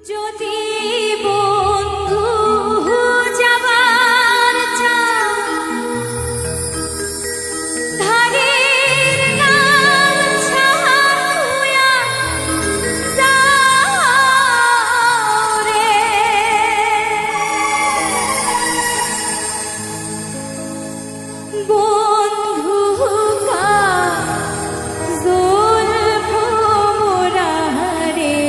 যদি বন্ধু যাবার ধারের নাম ছাড়ুয়া যাও রে, বন্ধু কাজল ভোমরা রে,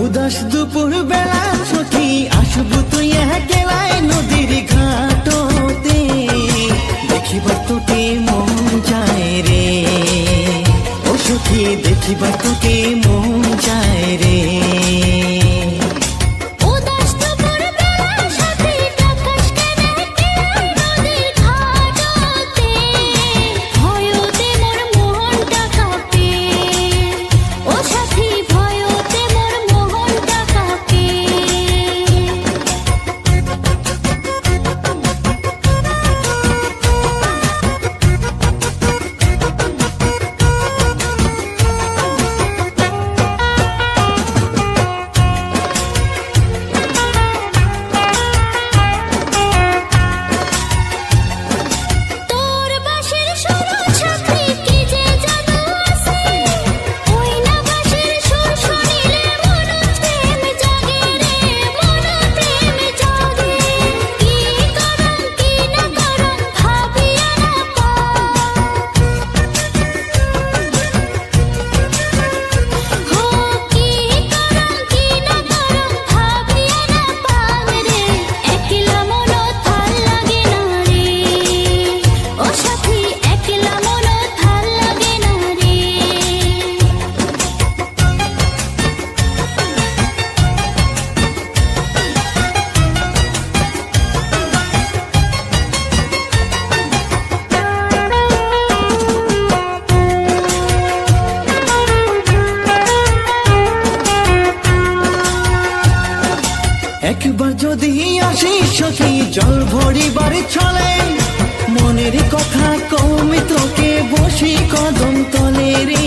উদাস দুপুর বেলা সখী আসবো তুই একলাই নদীর ঘাটতে, দেখিবার তোকে মন যায় রে, ও সখী দেখিবার তোকে মন যায় রে। উদাস দুপুর বেলা সাথী ডাকাস কেন একলাই নদীর ঘাটতে, ভয়তে মোর মনটা কাঁপে, ও সাথী ভয়তে মোর মনটা কাঁপে। তোর বাঁশির সুর সাথী কি যে জাদু আছে, ওই না বাঁশির সুর শুনিলে মন প্রেম জাগে রে, মন প্রেম জাগে। কি করম কি না করম ভাবিয়া না হো কি করম কি না করম ভাবিয়া না পান রে, একলা মন থাল লাগে না রে, ও সাথী একলা মন থাল লাগে না রে। একবার যদি আসিস সখী জল ভরিবার ছলে, মনের কথা কমে তোকে বসি কদম তলে রে,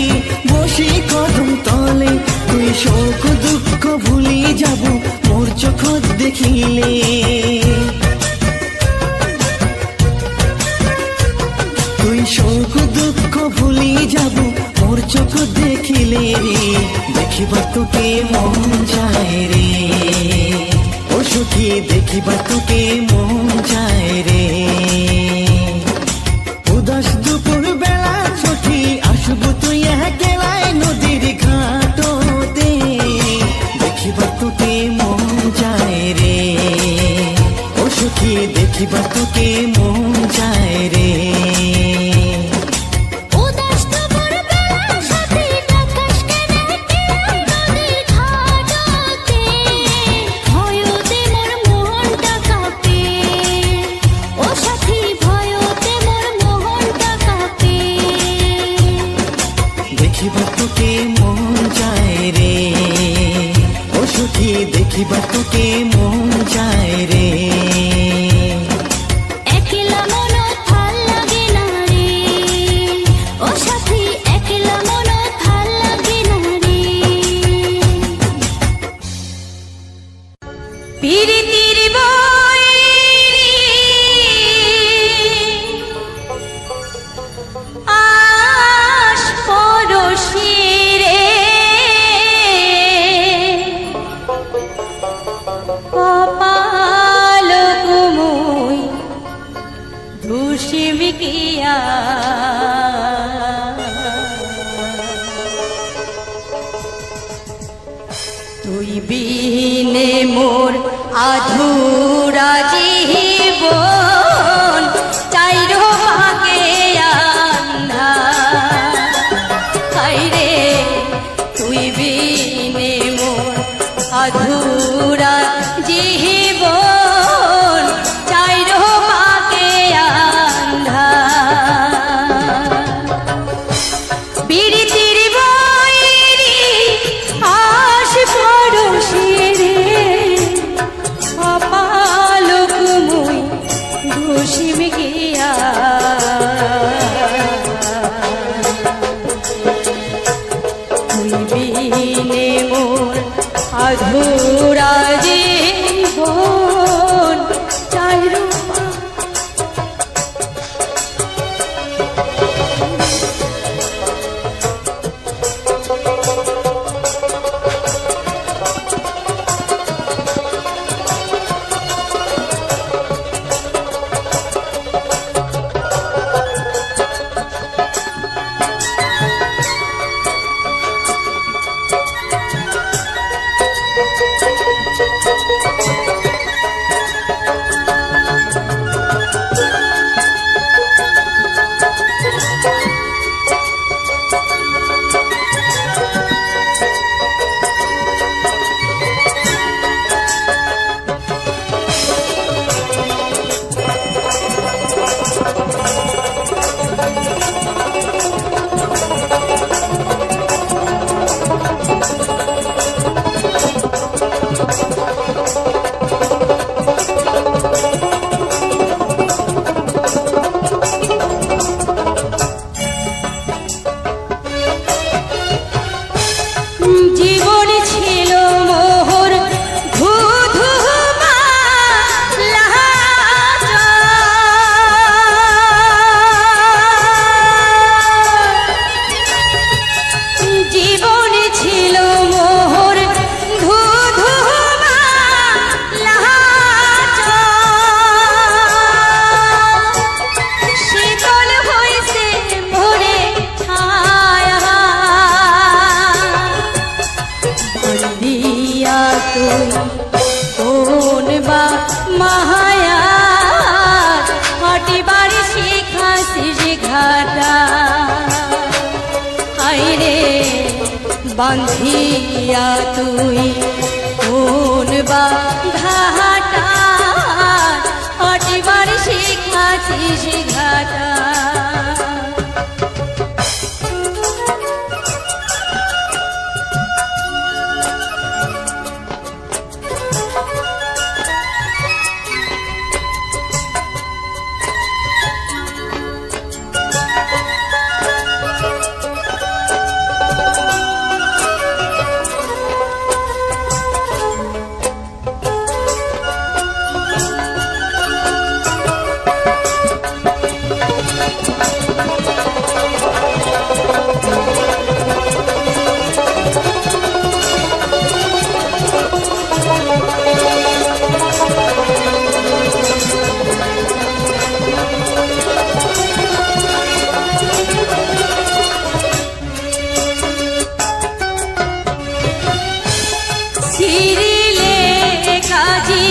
বসি কদম তলে। তুই শোক দুঃখ ভুলি যাব মোর চোখ দেখিলে, তুই শোক দুঃখ ভুলি যাব মোর চোখ দেখিলে রে, দেখিবার তোকে মন যায় রে, ও সখী দেখিবার তোকে মন যায় রে। উদাস দুপুর বেলা সখী আসবো তুই একলাই নদীর ঘাটতে, দেখিবার তোকে মন যায় রে, ও সখী দেখিবার তোকে মন যায় রে। উদাস দুপুর বেলা সাথী ডাকাস কেন একলাই নদীর ঘাটতে, ভয়তে মোর মনটা কাঁপে, ও সাথী ভয়তে মোর মনটা কাঁপে। দেখিবার তোকে মন যায় রে, ও সখী দেখিবার তোকে মন যায় রে। একলা মন থাল লাগে না রে, ও সাথী একলা মন থাল লাগে না রে। প্রীতির বৈরী আশ পরশী রে, কপাল কুমুই ধূসিমিকিয়া, তুই বিনে মোর আধুরা জীবন, চাইরো পাকে আন্ধার, হায়রে তুই বিনে মোর আধুরা জীবন, চাইরো পাকে আন্ধার। প্রীতির বৈরী আশ পরশী রে, কপাল কুমুই ধূসিমিকিয়া, তুই বিনে মোর আধুরা জীবন, চাইরো তুই কোন বা মাহায়া হাটিবার শিখাছিস ঘাটা হাইরে বান্ধিয়া তুই কোন বা ঘাটা হাটিবার শিখাছিস ঘাটা ছিরিলে কাজী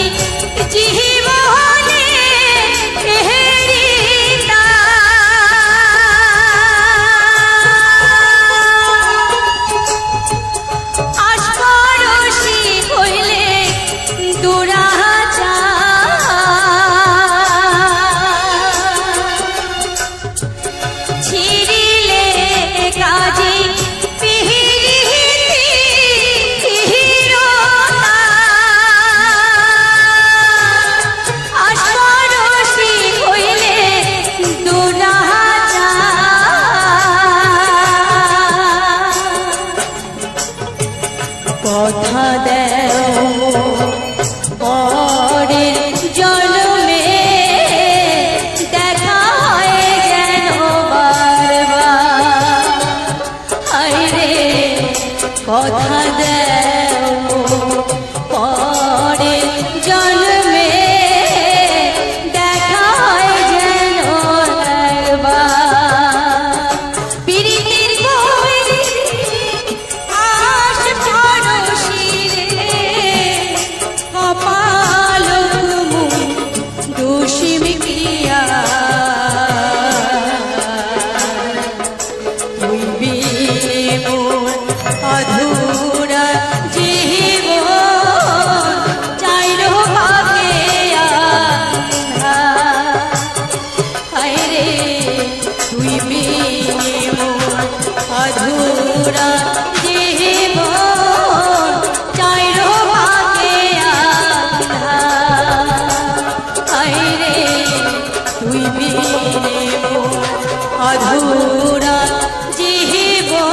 জীবনে হেরিতা আস্পরশী হইলে দুরাচার ছিরিলে কাজী কথা দেও পরের জন্মে দেখা হয় যেন বারবার হায়রে কথা দেও পরের জন্মে দেখা হয় যেন একবার পীড়িতের কইরে আশ পরশিরে কপাল দোষিম ক্রিয়া তুই বিনে মোর অধুরা জীবন চাইরো ভাগে আন্ধা হায়রে তুই বিনে মোর অধুরা জীবন চাইরো ভাগে আন্ধা হায়রে তুই বিনে মোর অধুরা জীবন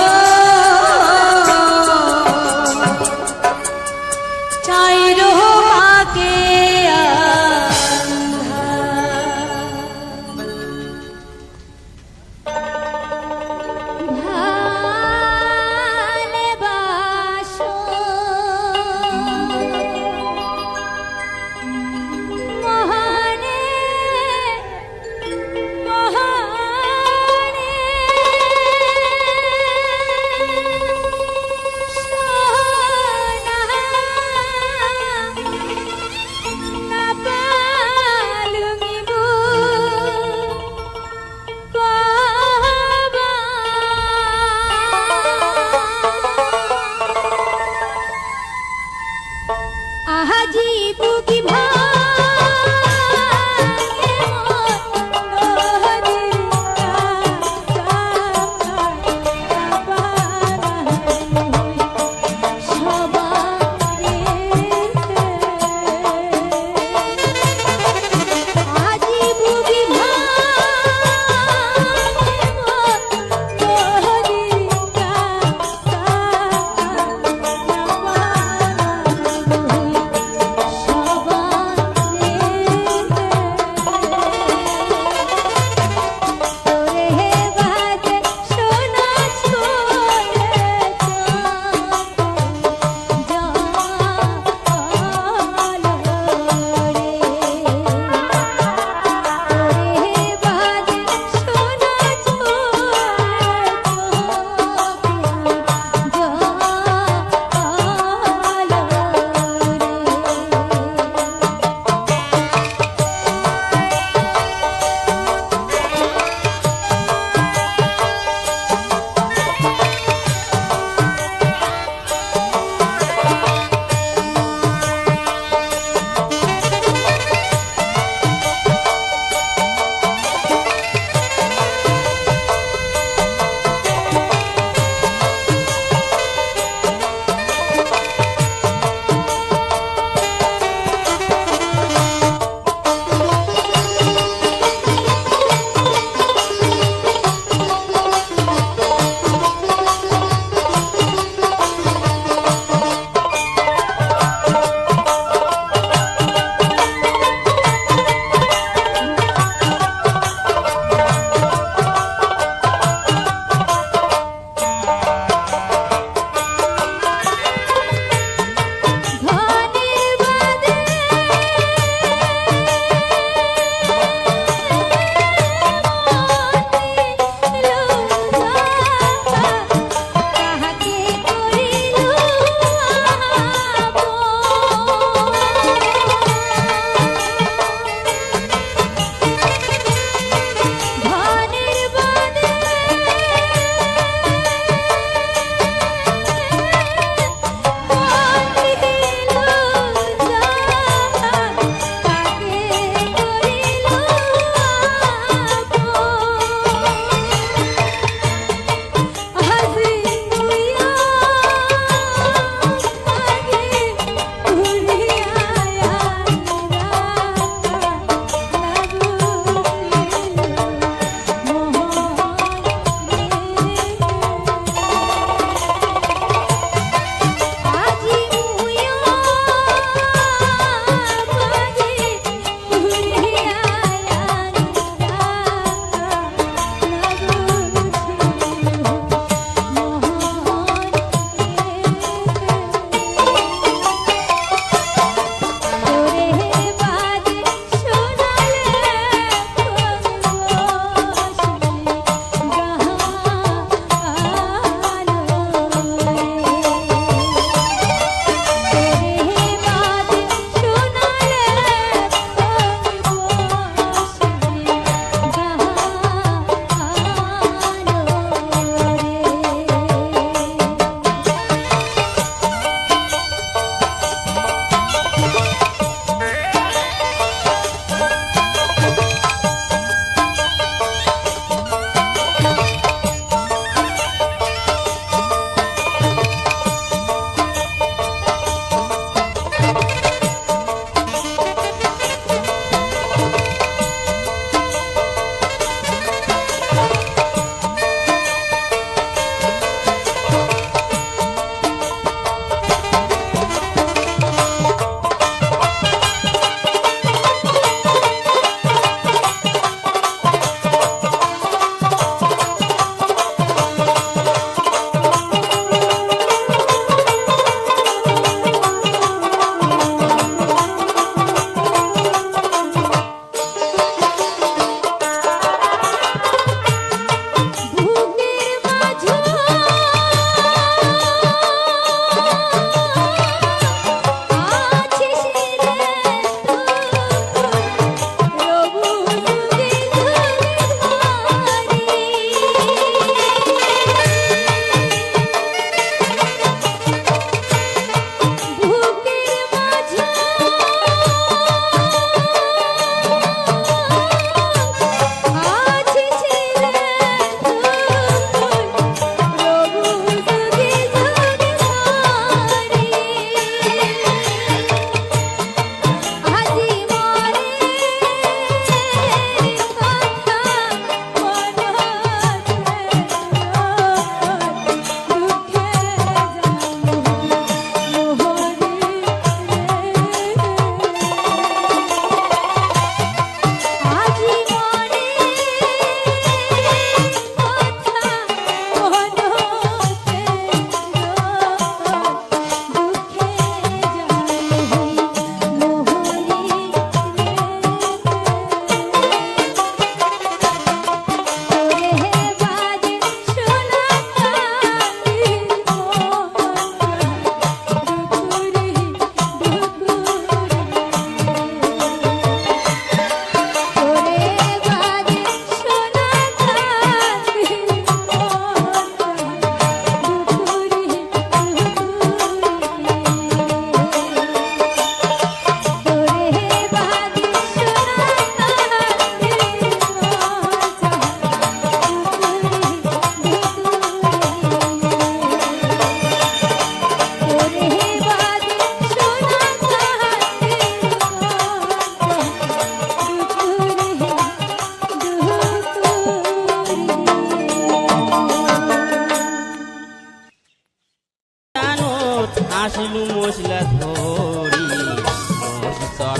চাইরো ভাগে ভালোবাসো মহানে মহানে সোনা না পালুমিবু আজি বুকি ভাঙে নদীর আজি বুকি ভাঙে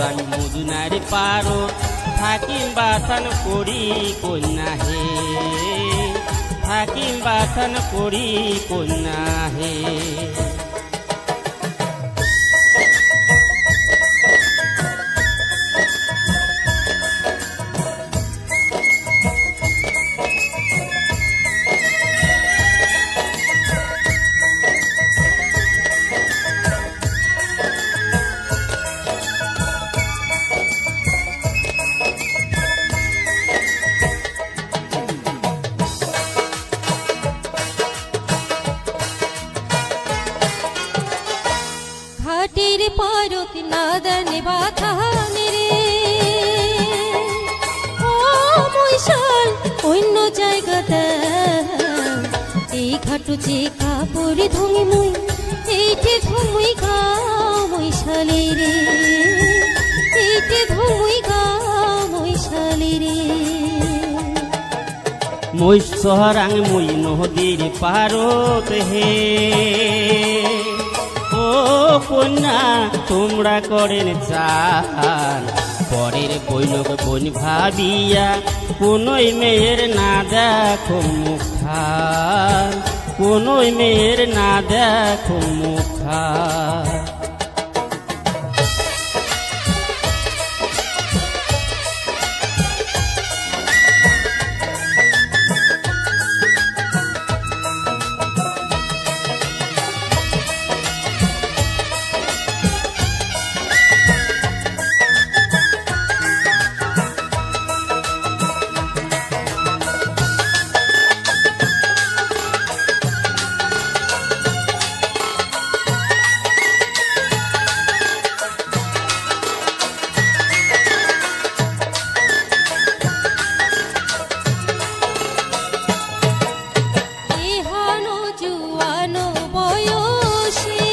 আমি মদুনার পারো থাকিম বাসন করি কন্যা হে থাকিম বাসন করি কন্যা হে ঘাটের পারত নাদান বাথান রে ও মৈশাল অন্য জায়গাতে এই ঘাটু যে কাপড় ধুমি মুই এইটে ধুমুই গা মৈশালে রে এইটে ধুমুই গা মৈশালে রে মই সহরাং মই নদীর পারত হে ও কন্যা তোমরা করেন চান পরের বৈলক বোন ভাবিয়া কোনোই মেয়ের না দেখো মুখান কোনোই মেয়ের না দেখো মুখান এহানো জুয়ানো বয়সে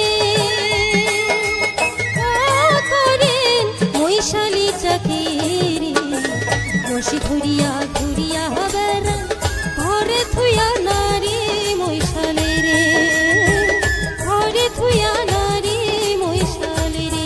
করেন মৈশালি চাকিরি বসে ধরিয়া ধরিয়া বেড়ান ঘরে থুয়া নারী মৈশালে রে ঘরে থুয়া নারী মৈশালে রে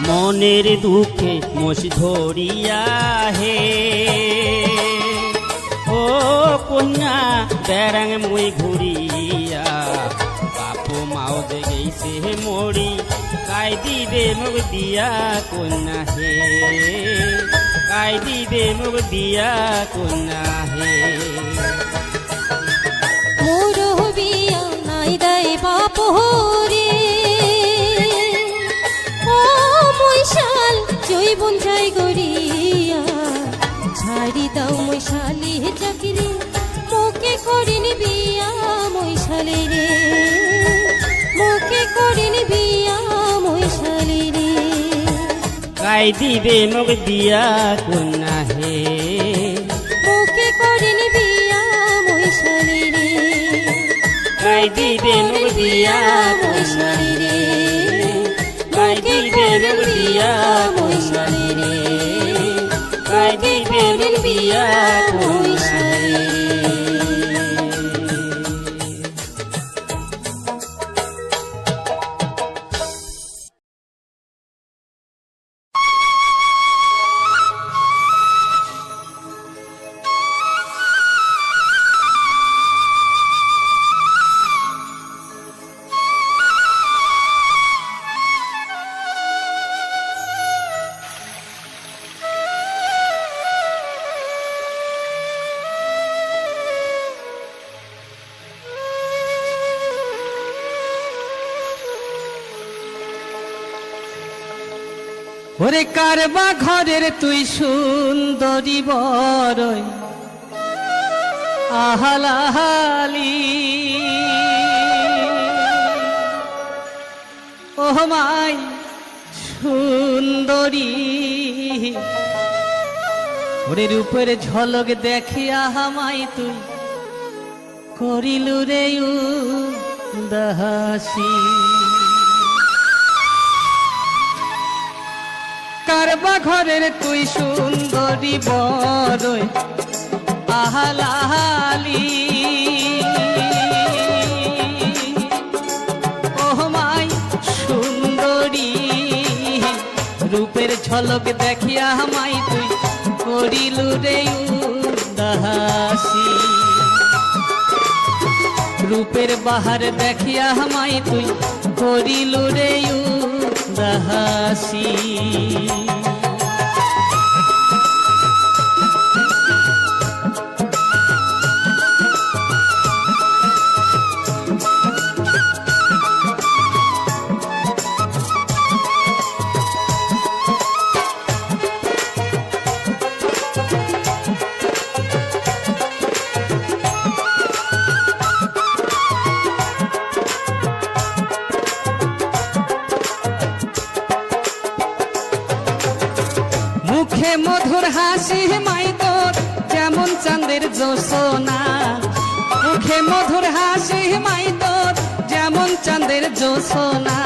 মনের দুঃখে মোষ ধরিয়া হে ও কন্যা বেড়াং মুই ঘুরিয়া বাপ মাও দেখেছে মরি কাই দিবে মুখ দিয়া কন্যা হে কাই দিবে মুখ দিয়া কন্যা হে মোর বিয়া নাই দাই বাপ রে ও মৈশাল জৈবন যাই গরিয়া ছাড়ি দাও মৈশালি চাকরি মোকে করিনি বিয়া মৈশালে রে মোকে করিনি বিয়া মৈশালে রে কাই দিবে মুখ দিয়া কন্যা হে মোকে করিনি বিয়া মৈশালে রে কাই দিবে মুখ দিয়া মৈশালে রে কাই দিবে মুখ দিয়া মৈশালে রে কাই দিবে মুখ দিয়া মৈশালে রে ওরে কারবা ঘরের তুই সুন্দরী বরই আহালাহালি ও মাই সুন্দরী ওরে রূপের ঝলক দেখিয়া হামাই তুই করিলু রে উদাসী কারবা ঘরের তুই সুন্দরী বড়ই আহালালি ও মাই সুন্দরী রূপের ঝলক দেখিয়া হামাই তুই করিলু রে উদাসী রূপের বাহার দেখিয়া হামাই তুই করিলু রে উদাসী মুখে মধুর হাসি মাই তোর যেমন চাঁদের জোছনা মুখে মধুর হাসি মাই তোর যেমন চাঁদের জোছনা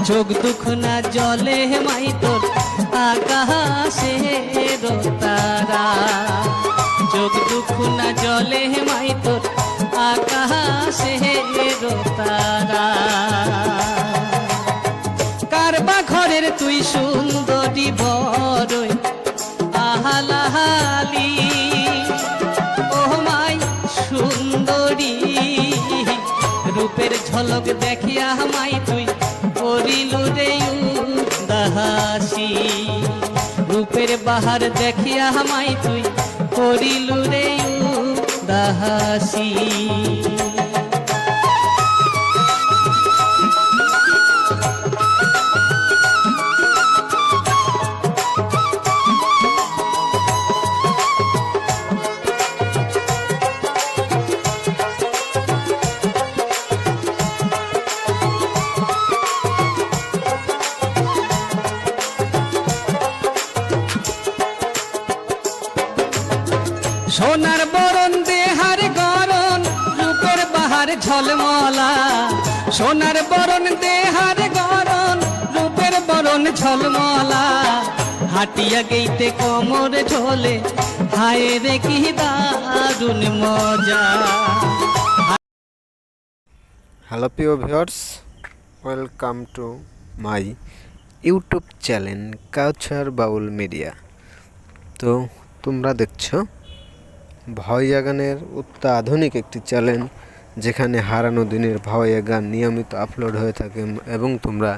চোখ দুখনা জলে মাই তোর আকাশে তারা চোখ দুখনা জলে মাই তোর আকাশে তারা কারবা ঘরের তুই সুন্দরী বড়ই আহালাহালি ও মাই সুন্দরী রূপের ঝলক দেখিয়া মাই তুই করিলু রে উদাসী রূপের বাহার দেখিয়া মাই তুই করিলু রে উদাসী সোনার বরণ দেহার গরণ রূপের বাহার ঝলমলা সোনার বরণ দেহার গরণ রূপের বরণ ঝলমলা হাটিয়া গেইতে কোমর ঝোলে হায় রে কি দারুণ মজা। হ্যালো প্রিয় viewers, welcome to my YouTube channel Kauchar Baul media. তো তোমরা দেখছো ভাওয়াইয়া গানের অত্যাধুনিক একটি চ্যানেল, যেখানে হারানো দিনের ভাওয়াইয়া গান নিয়মিত আপলোড হয়ে থাকে এবং তোমরা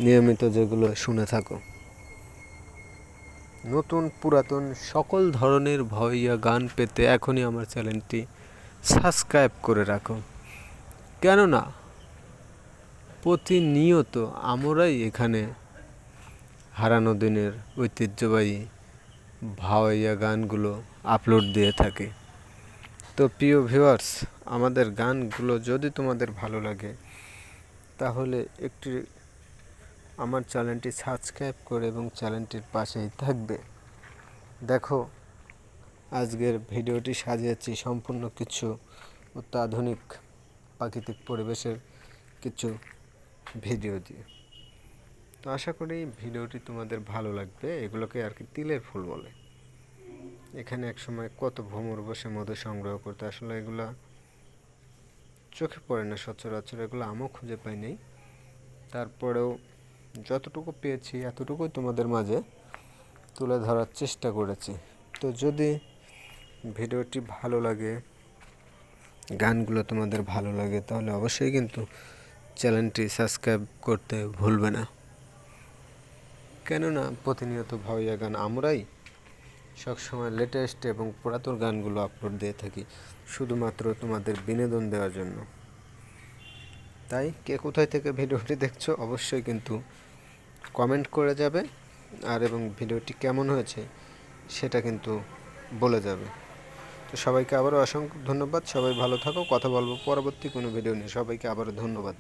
নিয়মিত যেগুলো শুনে থাকো। নতুন পুরাতন সকল ধরনের ভাওয়াইয়া গান পেতে এখনই আমার চ্যানেলটি সাবস্ক্রাইব করে রাখো, কেননা প্রতিনিয়ত আমরাই এখানে হারানো দিনের ঐতিহ্যবাহী ভাওয়াইয়া গানগুলো আপলোড দিয়ে থাকে। তো প্রিয় ভিউয়ার্স, আমাদের গানগুলো যদি তোমাদের ভালো লাগে তাহলে একটি আমার চ্যানেলটি সাবস্ক্রাইব করে এবং চ্যানেলটির পাশেই থাকবে। দেখো, আজকের ভিডিওটি সাজিয়েছি সম্পূর্ণ কিছু অত্যাধুনিক প্রাকৃতিক পরিবেশের কিছু ভিডিও দিয়ে। তো আশা করি ভিডিওটি তোমাদের ভালো লাগবে। এগুলোকে আর কি তিলের ফুল বলে। এখানে এক সময় কত ভ্রমর বসে মধু সংগ্রহ করতে, আসলে এগুলা চোখে পড়ে না সচরাচর, এগুলো আমিও খুঁজে পাই নাই। তারপরেও যতটুকু পেয়েছি এতটুকুই তোমাদের মাঝে তুলে ধরার চেষ্টা করেছি। তো যদি ভিডিওটি ভালো লাগে, গানগুলো তোমাদের ভালো লাগে, তাহলে অবশ্যই কিন্তু চ্যানেলটি সাবস্ক্রাইব করতে ভুলবে না, কেননা প্রতিনিয়ত ভাওয়াইয়া গান আমরাই সবসময় লেটেস্ট এবং পুরাতন গানগুলো আপলোড দিয়ে থাকি শুধুমাত্র তোমাদের বিনোদন দেওয়ার জন্য। তাই কে কোথায় থেকে ভিডিওটি দেখছো অবশ্যই কিন্তু কমেন্ট করে যাবে, আর এবং ভিডিওটি কেমন হয়েছে সেটা কিন্তু বলে যাবে। তো সবাইকে আবারও অসংখ্য ধন্যবাদ। সবাই ভালো থাকো। কথা বলবো পরবর্তী কোনো ভিডিও নিয়ে। সবাইকে আবারও ধন্যবাদ।